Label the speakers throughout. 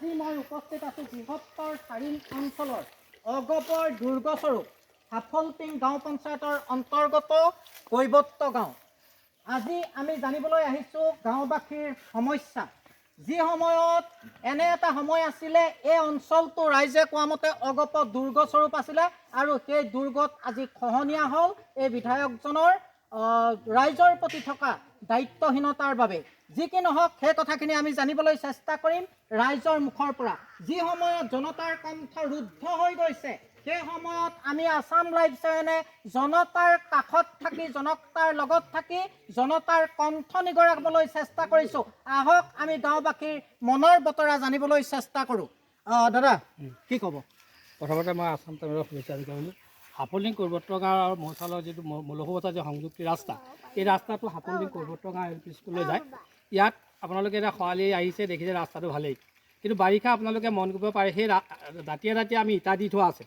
Speaker 1: আজি মই উপস্থিত আছোঁ বৃহত্তৰ চাৰিং অঞ্চলৰ অগপৰ দুৰ্গস্বৰূপ হাফলটিং গাঁও পঞ্চায়তৰ অন্তৰ্গত কৈবত্য গাঁও। আজি আমি জানিবলৈ আহিছোঁ গাঁওবাসীৰ সমস্যা। যি সময়ত এনে এটা সময় আছিলে, এই অঞ্চলটো ৰাইজে কোৱা মতে অগপ দুৰ্গস্বৰূপ আছিলে আৰু সেই দুৰ্গত আজি খহনীয়া হ'ল এই বিধায়কজনৰ ৰাইজৰ প্ৰতি থকা দায়িত্বহীনতাৰ বাবে। যি কি নহওক, সেই কথাখিনি আমি জানিবলৈ চেষ্টা কৰিম ৰাইজৰ মুখৰ পৰা। যি সময়ত জনতাৰ কণ্ঠ ৰুদ্ধ হৈ গৈছে, সেই সময়ত আমি আসাম লাইভ চেনেলে জনতাৰ কাষত থাকি, জনতাৰ লগত থাকি জনতাৰ কণ্ঠ নিগৰাবলৈ চেষ্টা কৰিছোঁ। আহক আমি গাঁওবাসীৰ মনৰ বতৰা জানিবলৈ চেষ্টা কৰোঁ। দাদা, কি ক'ব?
Speaker 2: প্ৰথমতে মই আসাম টাইমছৰ শুভেচ্ছা জনালোঁ। হাফলটিং কৈবত্য গাঁও আৰু মৌচালৰ যিটো মলসুবতা যে সংযুক্তি ৰাস্তা, এই ৰাস্তাটো হাফলটিং কৈবত্য গাঁও এল পি স্কুললৈ যায়। ইয়াত আপোনালোকে এতিয়া খৰালি আহিছে, দেখিছে ৰাস্তাটো ভালেই, কিন্তু বাৰিষা আপোনালোকে মন কৰিব পাৰে সেই ৰাতিয়ে ৰাতিয়ে আমি ইটা দি থোৱা আছে।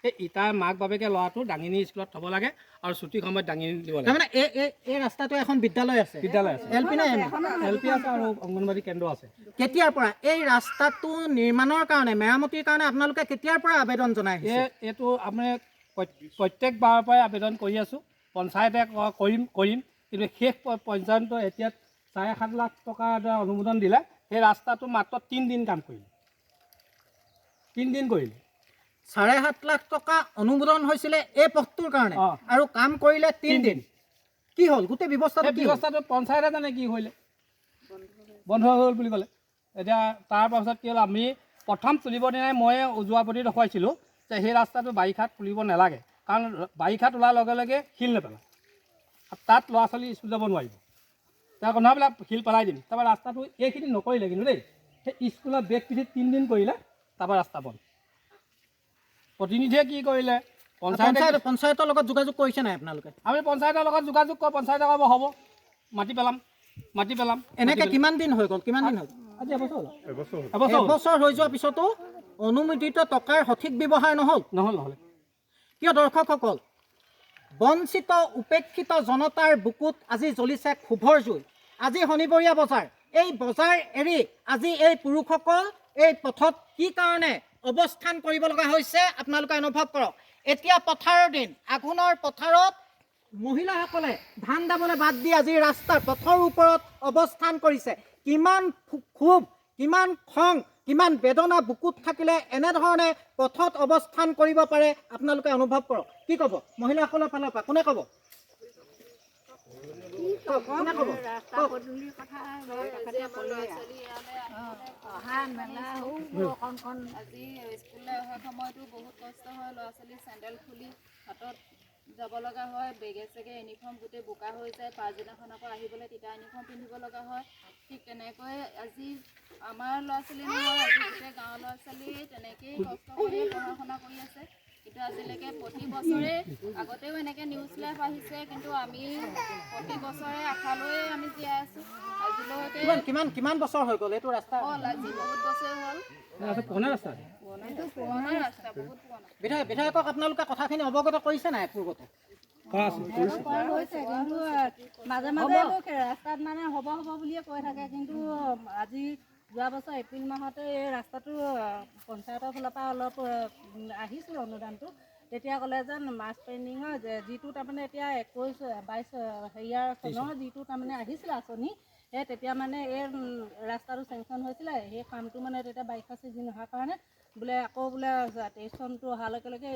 Speaker 2: সেই ইটাৰ মাক বাপেকে ল'ৰাটো দাঙি নি স্কুলত থ'ব লাগে আৰু ছুটিৰ সময়ত দাঙি দিব লাগে।
Speaker 1: তাৰমানে এই ৰাস্তাটো এখন বিদ্যালয় আছে,
Speaker 2: বিদ্যালয় আছে,
Speaker 1: এল পি নে এম
Speaker 2: এল পি আছে আৰু অংগনবাড়ী কেন্দ্ৰ আছে।
Speaker 1: কেতিয়াৰ পৰা এই ৰাস্তাটো নিৰ্মাণৰ কাৰণে, মেৰামতিৰ কাৰণে আপোনালোকে কেতিয়াৰ পৰা আবেদন জনাই আহিছে?
Speaker 2: এইটো আমি প্ৰত্যেকবাৰৰ পৰাই আবেদন কৰি আছোঁ। পঞ্চায়তে কৰিম কিন্তু শেষ পৰ্যন্ত এতিয়া 7.5 লাখ টকা এটা অনুমোদন দিলে। সেই ৰাস্তাটো মাত্ৰ 3 দিন কাম কৰিলে, 3 দিন কৰিলে।
Speaker 1: 7.5 লাখ টকা অনুমোদন হৈছিলে এই পথটোৰ কাৰণে, আৰু কাম কৰিলে 3 দিন। কি হ'ল গোটেই ব্যৱস্থাটো?
Speaker 2: পঞ্চায়তে জানে কি কৰিলে, বন্ধ হৈ গ'ল বুলি ক'লে। এতিয়া তাৰপাছত কি হ'ল, আমি প্ৰথম তুলিব দিনাই মই উজুৱাপতি দেখুৱাইছিলোঁ যে সেই ৰাস্তাটো বাৰিষাত তুলিব নালাগে, কাৰণ বাৰিষাত ওলাৰ লগে লগে শিল নেপেলায়, তাত ল'ৰা ছোৱালী স্কুল যাব নোৱাৰিব। তাৰ কথাবিলাক শিল পেলাই দিম। তাৰপৰা ৰাস্তাটো এইখিনি নকৰিলে কিন্তু দেই, সেই স্কুলৰ বেগ পিঠিত 3 দিন কৰিলে, তাৰপৰা ৰাস্তা বন্ধ। প্ৰতিনিধিয়ে কি কৰিলে,
Speaker 1: পঞ্চায়তৰ লগত যোগাযোগ কৰিছে নাই আপোনালোকে?
Speaker 2: আমি পঞ্চায়তৰ লগত যোগাযোগ কৰোঁ, পঞ্চায়তে ক'ব হ'ব, মাটি পেলাম।
Speaker 1: এনেকৈ কিমান দিন হৈ গ'ল?
Speaker 2: আজি এবছৰ
Speaker 1: হৈ যোৱাৰ পিছতো অনুমোদিত টকাৰ সঠিক ব্যৱহাৰ নহ'ল। কিয় দৰ্শকসকল, বঞ্চিত উপেক্ষিত জনতাৰ বুকুত আজি জ্বলিছে ক্ষোভৰ জুই। আজি শনিবৰীয়া বজাৰ, এই বজাৰ এৰি আজি এই পুৰুষসকল এই পথত কি কাৰণে অৱস্থান কৰিব লগা হৈছে আপোনালোকে অনুভৱ কৰক। এতিয়া পথাৰৰ দিন, আঘোণৰ পথাৰত মহিলাসকলে ধান দাবলৈ বাদ দি আজি ৰাস্তাৰ পথৰ ওপৰত অৱস্থান কৰিছে। কিমান ক্ষোভ, কিমান খং, কিমান বেদনা বুকুত থাকিলে এনেধৰণে পথত অৱস্থান কৰিব পাৰে আপোনালোকে অনুভৱ কৰক। কি ক'ব মহিলাসকলৰ ফালৰ পৰা? কোনে ক'ব?
Speaker 3: ৰাস্তা পদূলিৰ কথা অহা মেলা অকণ আজি স্কুললৈ অহাৰ সময়তো বহুত কষ্ট হয়। ল'ৰা ছোৱালী চেণ্ডেল খুলি হাতত যাব লগা হয়, বেগে চেগে ইউনিফৰ্ম গোটেই বোকা হৈ যায়। পাছদিনাখন আকৌ আহিবলৈ তিতা ইউনিফৰ্ম পিন্ধিব লগা হয়। ঠিক তেনেকৈ আজি আমাৰ ল'ৰা ছোৱালী নহয়, আজি গোটেই গাঁৱৰ ল'ৰা ছোৱালী তেনেকেই কষ্ট কৰি পঢ়া শুনা কৰি আছে। কিন্তু আজিলৈকে প্ৰতি বছৰে, আগতেও এনেকৈ নিউজ লাইভ আহিছে, কিন্তু আমি প্ৰতি বছৰে আশালৈয়ে আমি জীয়াই আছোঁ। আজিলৈকে
Speaker 1: কিমান বছৰ হৈ গ'ল এইটো ৰাস্তা?
Speaker 3: আজি বহুত বছৰ হ'ল।
Speaker 2: পুৰণা ৰাস্তা,
Speaker 3: পুৰণা ৰাস্তা, বহুত পুৰণা।
Speaker 1: বিধায়কক আপোনালোকে কথাখিনি অৱগত কৰিছে নাই পূৰ্বতে?
Speaker 4: হৈছে, কিন্তু মাজে মাজে ৰাস্তাত মানে হ'ব বুলিয়ে কৈ থাকে। কিন্তু আজি যোৱা বছৰ এপ্ৰিল মাহতে এই ৰাস্তাটো পঞ্চায়তৰ ফালৰ পৰা অলপ আহিছিল অনুদানটো। তেতিয়া ক'লে যেন মাছ পেইণ্টিঙৰ যিটো তাৰমানে এতিয়া 21-22 চনৰ যিটো তাৰমানে আহিছিলে আঁচনি, সেই তেতিয়া মানে এই ৰাস্তাটো চেংচন হৈছিলে। সেই কামটো মানে তেতিয়া বাৰিষা চিজন অহাৰ কাৰণে বোলে আকৌ বোলে 23 চনটো অহাৰ লগে লগে